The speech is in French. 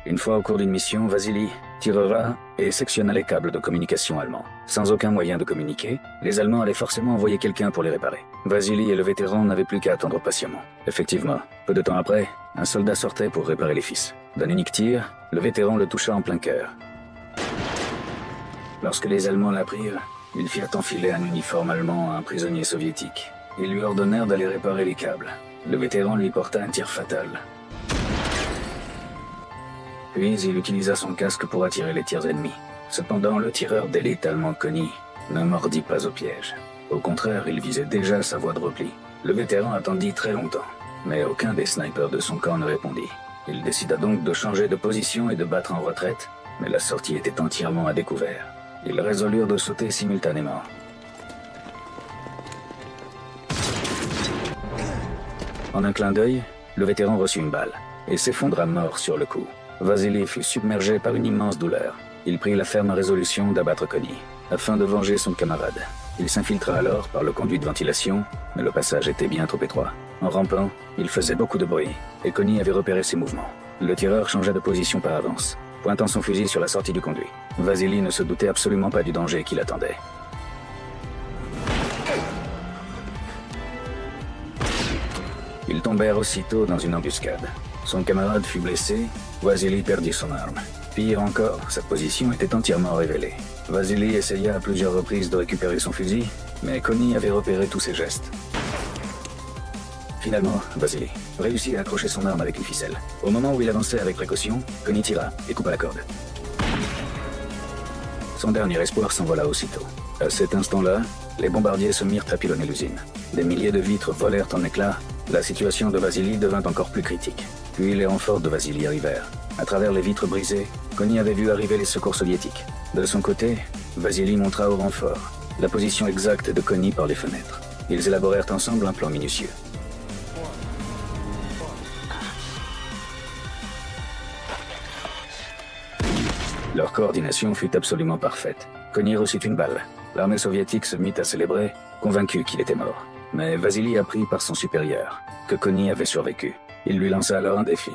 Une fois au cours d'une mission, Vasily tirera et sectionna les câbles de communication allemands. Sans aucun moyen de communiquer, les Allemands allaient forcément envoyer quelqu'un pour les réparer. Vasily et le vétéran n'avaient plus qu'à attendre patiemment. Effectivement, peu de temps après, un soldat sortait pour réparer les fils. D'un unique tir, le vétéran le toucha en plein cœur. Lorsque les Allemands l'apprirent, ils firent enfiler un uniforme allemand à un prisonnier soviétique. Ils lui ordonnèrent d'aller réparer les câbles. Le vétéran lui porta un tir fatal. Puis il utilisa son casque pour attirer les tirs ennemis. Cependant, le tireur d'élite allemand Conny ne mordit pas au piège. Au contraire, il visait déjà sa voie de repli. Le vétéran attendit très longtemps, mais aucun des snipers de son camp ne répondit. Il décida donc de changer de position et de battre en retraite, mais la sortie était entièrement à découvert. Ils résolurent de sauter simultanément. En un clin d'œil, le vétéran reçut une balle et s'effondra mort sur le coup. Vasily fut submergé par une immense douleur. Il prit la ferme résolution d'abattre Conny, afin de venger son camarade. Il s'infiltra alors par le conduit de ventilation, mais le passage était bien trop étroit. En rampant, il faisait beaucoup de bruit, et Conny avait repéré ses mouvements. Le tireur changea de position par avance, pointant son fusil sur la sortie du conduit. Vasily ne se doutait absolument pas du danger qui l'attendait. Ils tombèrent aussitôt dans une embuscade. Son camarade fut blessé, Vasily perdit son arme. Pire encore, sa position était entièrement révélée. Vasily essaya à plusieurs reprises de récupérer son fusil, mais Conny avait repéré tous ses gestes. Finalement, Vasily réussit à accrocher son arme avec une ficelle. Au moment où il avançait avec précaution, Conny tira et coupa la corde. Son dernier espoir s'envola aussitôt. À cet instant-là, les bombardiers se mirent à pilonner l'usine. Des milliers de vitres volèrent en éclats. La situation de Vasily devint encore plus critique. Puis les renforts de Vasily arrivèrent. À travers les vitres brisées, Conny avait vu arriver les secours soviétiques. De son côté, Vasily montra au renfort la position exacte de Conny par les fenêtres. Ils élaborèrent ensemble un plan minutieux. Leur coordination fut absolument parfaite. Conny reçut une balle. L'armée soviétique se mit à célébrer, convaincue qu'il était mort. Mais Vasily apprit par son supérieur que Conny avait survécu. Il lui lança alors un défi.